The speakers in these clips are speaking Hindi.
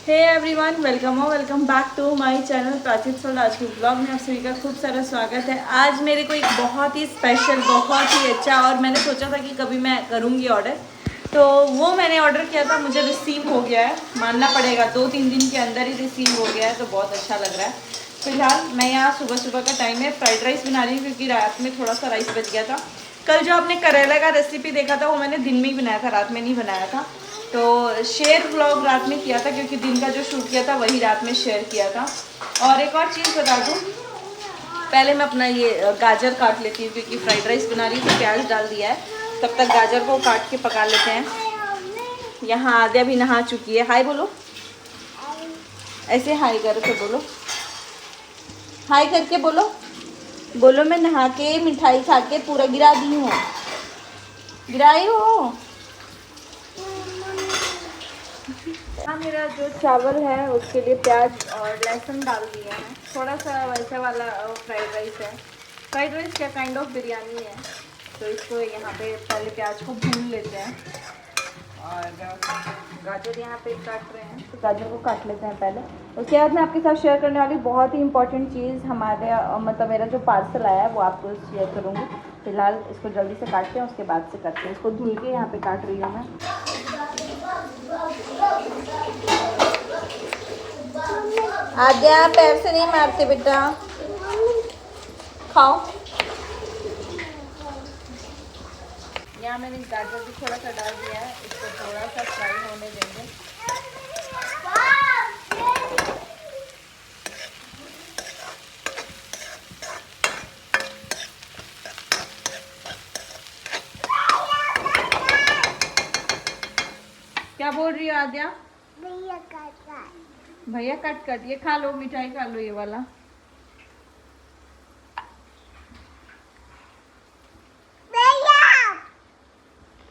Hey everyone, welcome back to my channel Prachi Soul. आज के ब्लॉग में आप सभी का खूब सारा स्वागत है। आज मेरे को एक बहुत ही स्पेशल, बहुत ही अच्छा, और मैंने सोचा था कि कभी मैं करूँगी ऑर्डर, तो वो मैंने ऑर्डर किया था, मुझे रिसीव हो गया है। मानना पड़ेगा 2-3 दिन के अंदर ही रिसीव हो गया है, तो बहुत अच्छा लग रहा है। फिलहाल मैं यहाँ सुबह सुबह का टाइम है, फ्राइड राइस बना रही हूँ क्योंकि रात में थोड़ा सा राइस बच गया था। कल जो आपने करेला का रेसिपी देखा था वो मैंने दिन में ही बनाया था, रात में नहीं बनाया था। तो शेयर व्लॉग रात में किया था क्योंकि दिन का जो शूट किया था वही रात में शेयर किया था। और एक और चीज़ बता दूँ, पहले मैं अपना ये गाजर काट लेती हूँ क्योंकि फ्राइड राइस बना रही हूँ तो प्याज डाल दिया है। तब तक गाजर को काट के पका लेते हैं। यहाँ आद्या भी नहा चुकी है। हाय बोलो, ऐसे हाय करके बोलो, हाय करके बोलो, बोलो मैं नहा के मिठाई खा के पूरा गिरा दी हूँ। गिराई हो। हाँ, मेरा जो चावल है उसके लिए प्याज और लहसुन डाल दिया है। थोड़ा सा वैसे वाला फ्राइड राइस है, फ्राइड राइस क्या काइंड ऑफ बिरयानी है। तो इसको यहाँ पे पहले प्याज को भून लेते हैं और गाजर यहाँ पे काट रहे हैं, तो गाजर को काट लेते हैं पहले। उसके बाद मैं आपके साथ शेयर करने वाली बहुत ही इंपॉर्टेंट चीज़, हमारे मतलब मेरा जो पार्सल आया है वो आपको शेयर करूँगी। फिलहाल इसको जल्दी से काटते हैं, उसके बाद से करते हैं। इसको धुल के यहाँ पे काट रही हूँ मैं। आद्या पैर से नहीं मारते बेटा, खाओ। यहाँ मैंने गाजर भी थोड़ा सा डाल दिया है, इसको थोड़ा सा फ्राई होने देंगे। क्या बोल रही हो आद्या? भैया कट ये खा लो, मिठाई खा लो ये वाला।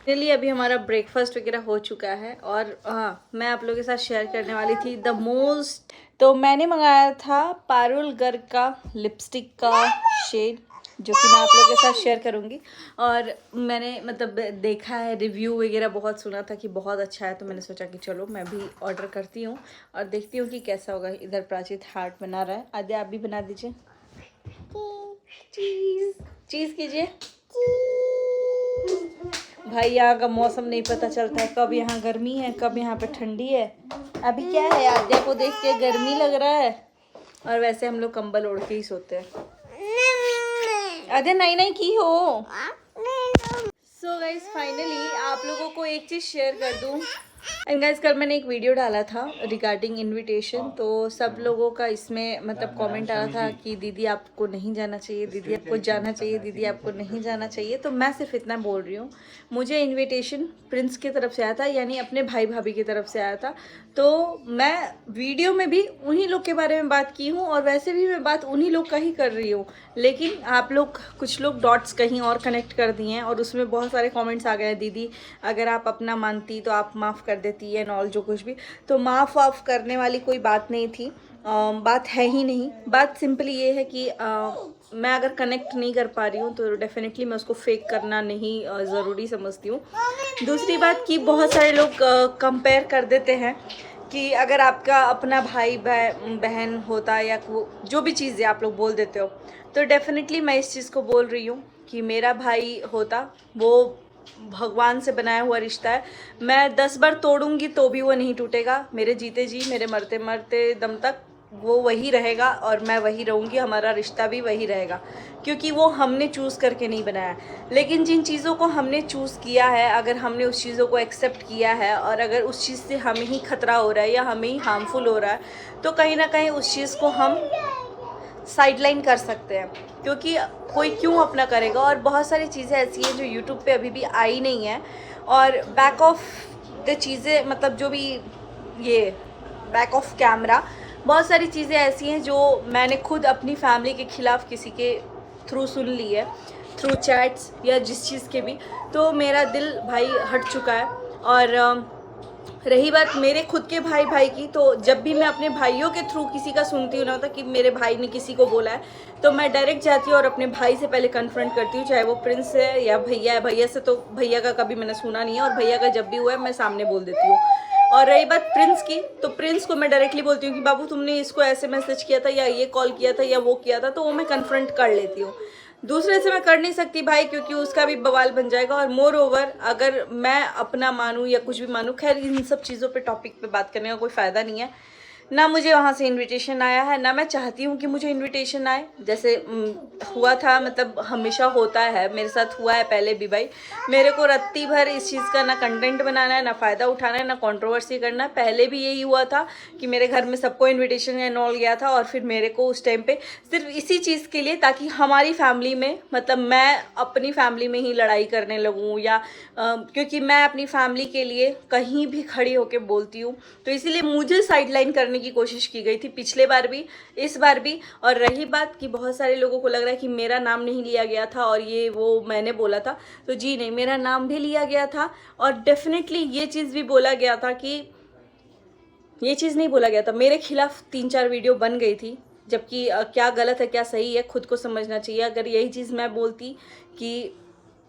चलिए, अभी हमारा ब्रेकफास्ट वगैरह हो चुका है और हाँ, मैं आप लोगों के साथ शेयर करने वाली थी द मोस्ट। तो मैंने मंगाया था पारुल गर्ग का लिपस्टिक का शेड, जो कि मैं आप लोगों के साथ शेयर करूँगी। और मैंने मतलब देखा है, रिव्यू वगैरह बहुत सुना था कि बहुत अच्छा है, तो मैंने सोचा कि चलो मैं भी ऑर्डर करती हूँ और देखती हूँ कि कैसा होगा। इधर प्राचित हार्ट बना रहा है। आद्या आप भी बना दीजिए। चीज़ चीज़ कीजिए। भाई यहाँ का मौसम नहीं पता चलता है, कब यहाँ गर्मी है कब यहाँ पे ठंडी है। अभी क्या है, आद्या को देख के गर्मी लग रहा है, और वैसे हम लोग कंबल ओढ़ के ही सोते हैं। आद्या नहीं नहीं की हो। सो गाइस, फाइनली आप लोगों को एक चीज़ शेयर कर दूँ। एंड गाइस, कल मैंने एक वीडियो डाला था रिगार्डिंग इनविटेशन, तो सब लोगों का इसमें मतलब कमेंट आ रहा था कि दीदी आपको नहीं जाना चाहिए, दीदी आपको जाना चाहिए, दीदी आपको नहीं जाना चाहिए। तो मैं सिर्फ इतना बोल रही हूँ, मुझे इनविटेशन प्रिंस की तरफ से आया था, यानी अपने भाई भाभी की तरफ से आया था। तो मैं वीडियो में भी उन्हीं लोग के बारे में बात की हूँ और वैसे भी मैं बात उन्हीं लोग का ही कर रही हूँ, लेकिन आप लोग कुछ लोग डॉट्स कहीं और कनेक्ट कर दिए हैं और उसमें बहुत सारे कमेंट्स आ गए हैं, दीदी अगर आप अपना मानती तो आप माफ़ कर देती है नॉल जो कुछ भी। तो माफ़ वाफ़ करने वाली कोई बात नहीं थी, बात है ही नहीं। बात सिंपली ये है कि मैं अगर कनेक्ट नहीं कर पा रही हूँ तो डेफिनेटली मैं उसको फेक करना नहीं ज़रूरी समझती हूँ। दूसरी बात कि बहुत सारे लोग कंपेयर कर देते हैं कि अगर आपका अपना भाई बहन होता या जो भी चीज़ें आप लोग बोल देते हो, तो डेफिनेटली मैं इस चीज़ को बोल रही हूँ कि मेरा भाई होता, वो भगवान से बनाया हुआ रिश्ता है। मैं 10 बार तोड़ूंगी तो भी वो नहीं टूटेगा। मेरे जीते जी, मेरे मरते मरते दम तक वो वही रहेगा और मैं वही रहूँगी, हमारा रिश्ता भी वही रहेगा, क्योंकि वो हमने चूज़ करके नहीं बनाया। लेकिन जिन चीज़ों को हमने चूज़ किया है, अगर हमने उस चीज़ों को एक्सेप्ट किया है और अगर उस चीज़ से हमें ही खतरा हो रहा है या हमें ही हार्मफुल हो रहा है, तो कहीं ना कहीं उस चीज़ को हम साइडलाइन कर सकते हैं, क्योंकि कोई क्यों अपना करेगा। और बहुत सारी चीज़ें ऐसी हैं जो यूट्यूब पे अभी भी आई नहीं है, और बैक ऑफ द चीज़ें, मतलब जो भी ये बैक ऑफ कैमरा बहुत सारी चीज़ें ऐसी हैं जो मैंने खुद अपनी फैमिली के ख़िलाफ़ किसी के थ्रू सुन ली है, थ्रू चैट्स या जिस चीज़ के भी। तो मेरा दिल भाई हट चुका है। और रही बात मेरे खुद के भाई की, तो जब भी मैं अपने भाइयों के थ्रू किसी का सुनती हूँ ना, होता कि मेरे भाई ने किसी को बोला है, तो मैं डायरेक्ट जाती हूँ और अपने भाई से पहले कन्फ्रंट करती हूँ, चाहे वो प्रिंस है या भैया है। भैया से तो भैया का कभी मैंने सुना नहीं है, और भैया का जब भी हुआ है मैं सामने बोल देती हूँ। और रही बात प्रिंस की, तो प्रिंस को मैं डायरेक्टली बोलती हूँ कि बाबू तुमने इसको ऐसे मैसेज किया था या ये कॉल किया था या वो किया था, तो वो मैं कन्फ्रंट कर लेती हूँ। दूसरे से मैं कर नहीं सकती भाई, क्योंकि उसका भी बवाल बन जाएगा। और मोर ओवर अगर मैं अपना मानूँ या कुछ भी मानूँ, खैर इन सब चीज़ों पे टॉपिक पे बात करने का कोई फ़ायदा नहीं है। ना मुझे वहाँ से इनविटेशन आया है, ना मैं चाहती हूँ कि मुझे इनविटेशन आए। जैसे हुआ था, मतलब हमेशा होता है, मेरे साथ हुआ है पहले भी भाई। मेरे को रत्ती भर इस चीज़ का ना कंटेंट बनाना है, ना फ़ायदा उठाना है, ना कंट्रोवर्सी करना है। पहले भी यही हुआ था कि मेरे घर में सबको इन्विटेशन एंड ऑल गया था, और फिर मेरे को उस टाइम पे सिर्फ इसी चीज़ के लिए, ताकि हमारी फैमिली में, मतलब मैं अपनी फैमिली में ही लड़ाई करने लगूँ, या क्योंकि मैं अपनी फैमिली के लिए कहीं भी खड़ी होकर बोलती हूँ, तो इसीलिए मुझे साइडलाइन करने की कोशिश की गई थी पिछले बार भी, इस बार भी। और रही बात कि बहुत सारे लोगों को लग रहा है कि मेरा नाम नहीं लिया गया था और ये वो मैंने बोला था, तो जी नहीं, मेरा नाम भी लिया गया था। और डेफिनेटली ये चीज़ भी बोला गया था कि ये चीज़ नहीं बोला गया था, मेरे खिलाफ 3-4 वीडियो बन गई थी, जबकि क्या गलत है क्या सही है खुद को समझना चाहिए। अगर यही चीज़ मैं बोलती कि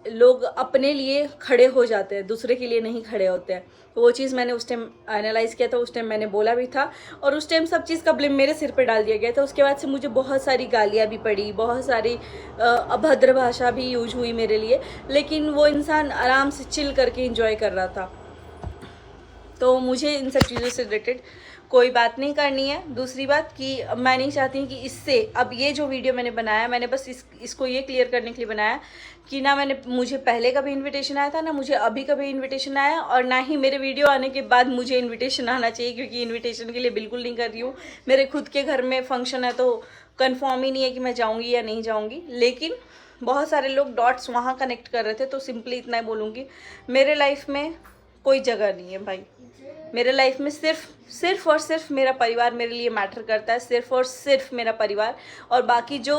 लोग अपने लिए खड़े हो जाते हैं, दूसरे के लिए नहीं खड़े होते हैं, तो वो चीज़ मैंने उस टाइम एनालाइज़ किया था, उस टाइम मैंने बोला भी था, और उस टाइम सब चीज़ का ब्लेम मेरे सिर पे डाल दिया गया था। उसके बाद से मुझे बहुत सारी गालियाँ भी पड़ी, बहुत सारी अभद्र भाषा भी यूज हुई मेरे लिए, लेकिन वो इंसान आराम से चिल करके इंजॉय कर रहा था। तो मुझे इन सब चीज़ों से रिलेटेड कोई बात नहीं करनी है। दूसरी बात कि मैं नहीं चाहती कि इससे, अब ये जो वीडियो मैंने बनाया, मैंने बस इसको ये क्लियर करने के लिए बनाया कि ना मुझे पहले कभी इनविटेशन आया था, ना मुझे अभी कभी इनविटेशन आया, और ना ही मेरे वीडियो आने के बाद मुझे इनविटेशन आना चाहिए, क्योंकि इनविटेशन के लिए बिल्कुल नहीं कर रही हूँ। मेरे खुद के घर में फंक्शन है, तो कन्फर्म ही नहीं है कि मैं जाऊँगी या नहीं जाऊँगी। लेकिन बहुत सारे लोग डॉट्स वहाँ कनेक्ट कर रहे थे, तो सिंपली इतना ही बोलूँगी, मेरे लाइफ में कोई जगह नहीं है भाई। मेरे लाइफ में सिर्फ और सिर्फ मेरा परिवार मेरे लिए मैटर करता है, सिर्फ और सिर्फ मेरा परिवार। और बाकी जो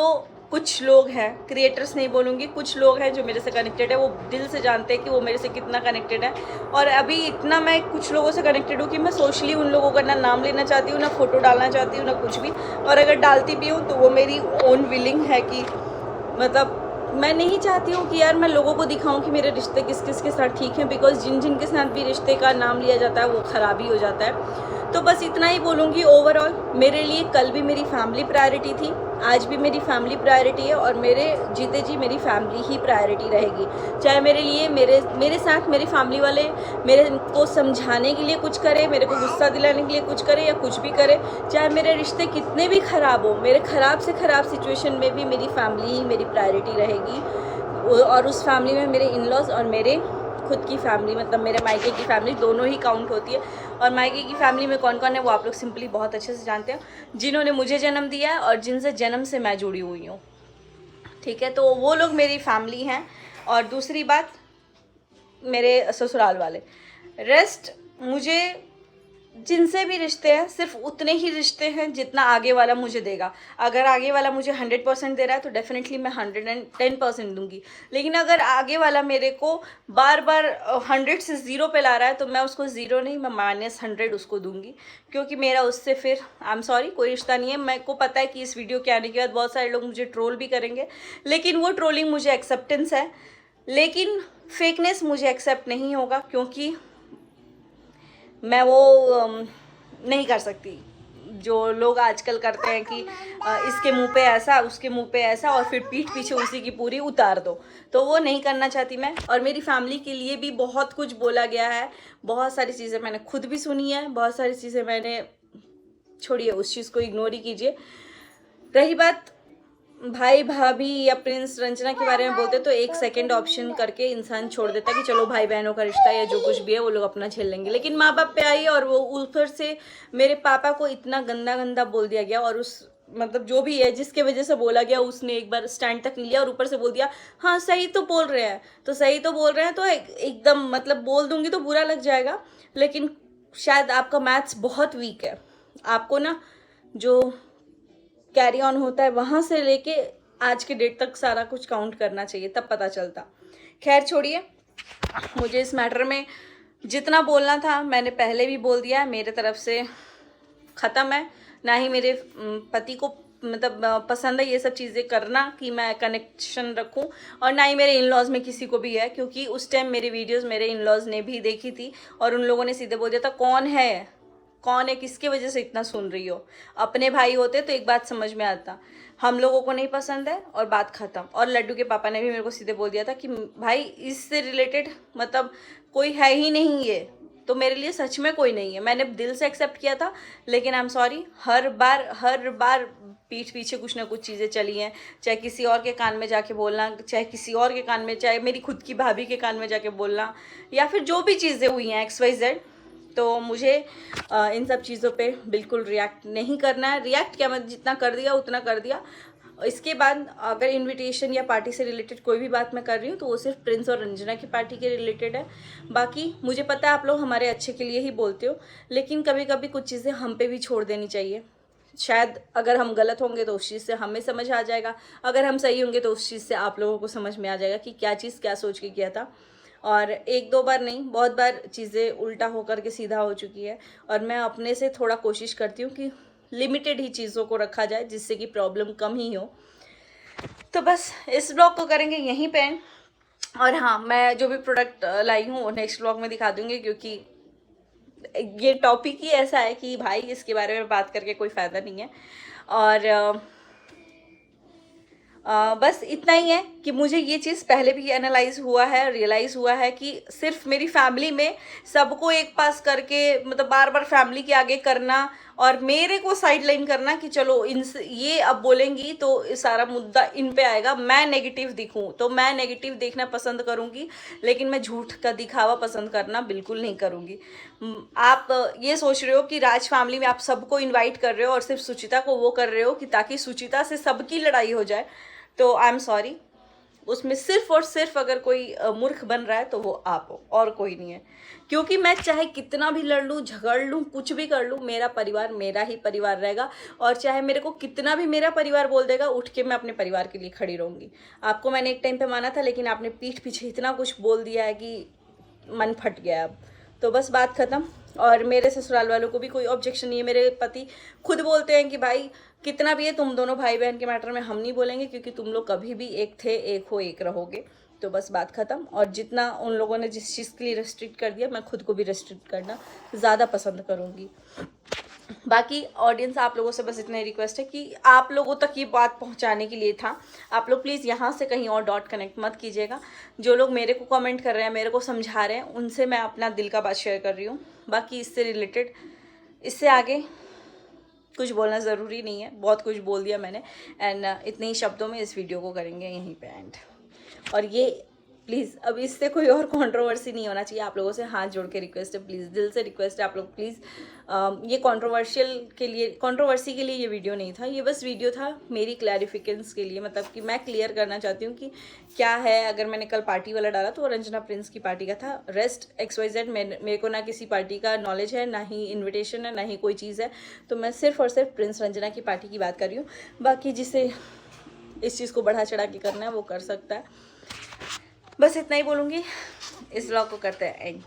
कुछ लोग हैं, क्रिएटर्स नहीं बोलूँगी, कुछ लोग हैं जो मेरे से कनेक्टेड है, वो दिल से जानते हैं कि वो मेरे से कितना कनेक्टेड है। और अभी इतना मैं कुछ लोगों से कनेक्टेड हूँ कि मैं सोशली उन लोगों का ना नाम लेना चाहती हूँ, ना फोटो डालना चाहती हूँ, ना कुछ भी। और अगर डालती भी हूँ तो वो मेरी ओन विलिंग है कि, मतलब मैं नहीं चाहती हूँ कि यार मैं लोगों को दिखाऊं कि मेरे रिश्ते किस किस के साथ ठीक हैं, बिकॉज जिन के साथ भी रिश्ते का नाम लिया जाता है वो ख़राब ही हो जाता है। तो बस इतना ही बोलूँगी। ओवरऑल मेरे लिए कल भी मेरी फैमिली प्रायोरिटी थी, आज भी मेरी फैमिली प्रायोरिटी है, और मेरे जीते जी मेरी फैमिली ही प्रायोरिटी रहेगी। चाहे मेरे लिए मेरे साथ मेरी फैमिली वाले मेरे को समझाने के लिए कुछ करे, मेरे को गुस्सा दिलाने के लिए कुछ करे, या कुछ भी करे, चाहे मेरे रिश्ते कितने भी ख़राब हो, मेरे ख़राब से ख़राब सिचुएशन में भी मेरी फैमिली ही मेरी प्रायोरिटी रहेगी। और उस फैमिली में मेरे इन लॉज और मेरे खुद की फैमिली, मतलब मेरे मायके की फैमिली दोनों ही काउंट होती है। और मायके की फैमिली में कौन कौन है वो आप लोग सिंपली बहुत अच्छे से जानते हैं, जिन्होंने मुझे जन्म दिया है और जिनसे जन्म से मैं जुड़ी हुई हूँ, ठीक है। तो वो लोग मेरी फैमिली हैं। और दूसरी बात, मेरे ससुराल वाले, रेस्ट मुझे जिनसे भी रिश्ते हैं सिर्फ उतने ही रिश्ते हैं जितना आगे वाला मुझे देगा। अगर आगे वाला मुझे 100% दे रहा है तो डेफिनेटली मैं 110% दूंगी। लेकिन अगर आगे वाला मेरे को बार बार 100 से 0 पे ला रहा है तो मैं उसको 0 नहीं, मैं -100 उसको दूंगी, क्योंकि मेरा उससे फिर आई एम सॉरी कोई रिश्ता नहीं है। मेरे को पता है कि इस वीडियो के आने के बाद बहुत सारे लोग मुझे ट्रोल भी करेंगे, लेकिन वो ट्रोलिंग मुझे एक्सेप्टेंस है, लेकिन फेकनेस मुझे एक्सेप्ट नहीं होगा, क्योंकि मैं वो नहीं कर सकती जो लोग आजकल करते हैं कि इसके मुंह पे ऐसा, उसके मुंह पे ऐसा, और फिर पीठ पीछे उसी की पूरी उतार दो। तो वो नहीं करना चाहती मैं। और मेरी फैमिली के लिए भी बहुत कुछ बोला गया है, बहुत सारी चीज़ें मैंने खुद भी सुनी है, बहुत सारी चीज़ें मैंने, छोड़िए उस चीज़ को इग्नोर ही कीजिए। रही बात भाई भाभी या प्रिंस रंजना के बारे में बोलते तो एक सेकंड ऑप्शन करके इंसान छोड़ देता कि चलो भाई बहनों का रिश्ता या जो कुछ भी है वो लोग अपना झेल लेंगे। लेकिन माँ बाप पे आई और वो ऊपर से मेरे पापा को इतना गंदा गंदा बोल दिया गया, और उस मतलब जो भी है जिसके वजह से बोला गया उसने एक बार स्टैंड तक नहीं लिया, और ऊपर से बोल दिया हाँ सही तो बोल रहे हैं, तो सही तो बोल रहे हैं, तो एकदम मतलब बोल दूंगी तो बुरा लग जाएगा। लेकिन शायद आपका मैथ्स बहुत वीक है, आपको ना जो कैरी ऑन होता है वहाँ से लेके आज के डेट तक सारा कुछ काउंट करना चाहिए, तब पता चलता। खैर छोड़िए, मुझे इस मैटर में जितना बोलना था मैंने पहले भी बोल दिया, मेरे तरफ से ख़त्म है। ना ही मेरे पति को मतलब पसंद है ये सब चीज़ें करना कि मैं कनेक्शन रखूं, और ना ही मेरे इन लॉज में किसी को भी है, क्योंकि उस टाइम मेरी वीडियोस मेरे इन लॉज ने भी देखी थी और उन लोगों ने सीधे बोल दिया था कौन है, किसकी वजह से इतना सुन रही हो। अपने भाई होते तो एक बात समझ में आता, हम लोगों को नहीं पसंद है और बात खत्म। और लड्डू के पापा ने भी मेरे को सीधे बोल दिया था कि भाई इससे रिलेटेड मतलब कोई है ही नहीं, ये तो मेरे लिए सच में कोई नहीं है। मैंने दिल से एक्सेप्ट किया था, लेकिन आई एम सॉरी, हर बार पीठ पीछे कुछ ना कुछ चीज़ें चली हैं, चाहे किसी और के कान में जाके बोलना, चाहे किसी और के कान में, चाहे मेरी खुद की भाभी के कान में जाके बोलना, या फिर जो भी चीज़ें हुई हैं XYZ। तो मुझे इन सब चीज़ों पे बिल्कुल रिएक्ट नहीं करना है। रिएक्ट क्या, मैं जितना कर दिया उतना कर दिया। इसके बाद अगर इनविटेशन या पार्टी से रिलेटेड कोई भी बात मैं कर रही हूँ तो वो सिर्फ प्रिंस और रंजना की पार्टी के रिलेटेड है। बाकी मुझे पता है आप लोग हमारे अच्छे के लिए ही बोलते हो, लेकिन कभी कभी कुछ चीज़ें हम पे भी छोड़ देनी चाहिए। शायद अगर हम गलत होंगे तो उस चीज़ से हमें समझ आ जाएगा, अगर हम सही होंगे तो उस चीज़ से आप लोगों को समझ में आ जाएगा कि क्या चीज़ क्या सोच के किया था। और एक दो बार नहीं, बहुत बार चीज़ें उल्टा होकर के सीधा हो चुकी है, और मैं अपने से थोड़ा कोशिश करती हूँ कि लिमिटेड ही चीज़ों को रखा जाए जिससे कि प्रॉब्लम कम ही हो। तो बस इस ब्लॉग को करेंगे यहीं पे एंड। और हाँ, मैं जो भी प्रोडक्ट लाई हूँ नेक्स्ट ब्लॉग में दिखा दूँगी, क्योंकि ये टॉपिक ही ऐसा है कि भाई इसके बारे में बात करके कोई फ़ायदा नहीं है। और बस इतना ही है कि मुझे ये चीज़ पहले भी एनालाइज हुआ है, रियलाइज़ हुआ है कि सिर्फ मेरी फैमिली में सबको एक पास करके मतलब बार बार फैमिली के आगे करना और मेरे को साइड लाइन करना कि चलो इनसे ये अब बोलेंगी तो सारा मुद्दा इन पे आएगा, मैं नेगेटिव दिखूं तो मैं नेगेटिव देखना पसंद करूंगी, लेकिन मैं झूठ का दिखावा पसंद करना बिल्कुल नहीं करूंगी। आप ये सोच रहे हो कि राज फैमिली में आप सबको इन्वाइट कर रहे हो और सिर्फ सुचिता को वो कर रहे हो कि ताकि सुचिता से सबकी लड़ाई हो जाए, तो आई एम सॉरी, उसमें सिर्फ और सिर्फ अगर कोई मूर्ख बन रहा है तो वो आप हो और कोई नहीं है। क्योंकि मैं चाहे कितना भी लड़ लूँ, झगड़ लूँ, कुछ भी कर लूँ, मेरा परिवार मेरा ही परिवार रहेगा, और चाहे मेरे को कितना भी मेरा परिवार बोल देगा, उठ के मैं अपने परिवार के लिए खड़ी रहूँगी। आपको मैंने एक टाइम पे माना था, लेकिन आपने पीठ पीछे इतना कुछ बोल दिया है कि मन फट गया अब। तो बस बात ख़त्म। और मेरे ससुराल वालों को भी कोई ऑब्जेक्शन नहीं है। मेरे पति खुद बोलते हैं कि भाई कितना भी है, तुम दोनों भाई बहन के मैटर में हम नहीं बोलेंगे, क्योंकि तुम लोग कभी भी एक थे, एक हो, एक रहोगे। तो बस बात ख़त्म। और जितना उन लोगों ने जिस चीज़ के लिए रेस्ट्रिक्ट कर दिया, मैं खुद को भी रेस्ट्रिक्ट करना ज़्यादा पसंद करूँगी। बाकी ऑडियंस, आप लोगों से बस इतना ही रिक्वेस्ट है कि आप लोगों तक ये बात पहुंचाने के लिए था, आप लोग प्लीज़ यहाँ से कहीं और डॉट कनेक्ट मत कीजिएगा। जो लोग मेरे को कमेंट कर रहे हैं, मेरे को समझा रहे हैं, उनसे मैं अपना दिल का बात शेयर कर रही हूँ। बाकी इससे रिलेटेड, इससे आगे कुछ बोलना ज़रूरी नहीं है, बहुत कुछ बोल दिया मैंने। एंड इतने ही शब्दों में इस वीडियो को करेंगे यहीं पे एंड। और ये प्लीज़ अब इससे कोई और कंट्रोवर्सी नहीं होना चाहिए। आप लोगों से हाथ जोड़ के रिक्वेस्ट है, प्लीज़ दिल से रिक्वेस्ट है, आप लोग प्लीज़ ये कंट्रोवर्सी के लिए ये वीडियो नहीं था, ये बस वीडियो था मेरी क्लैरिफिकेशंस के लिए। मतलब कि मैं क्लियर करना चाहती हूँ कि क्या है। अगर मैंने कल पार्टी वाला डाला तो रंजना प्रिंस की पार्टी का था, रेस्ट XYZ मेरे को ना किसी पार्टी का नॉलेज है, ना ही इन्विटेशन है, ना ही कोई चीज़ है। तो मैं सिर्फ और सिर्फ प्रिंस रंजना की पार्टी की बात कर रही हूँ। बाकी जिसे इस चीज़ को बढ़ा चढ़ा के करना है वो कर सकता है। बस इतना ही बोलूँगी। इस व्लॉग को करते हैं एंड।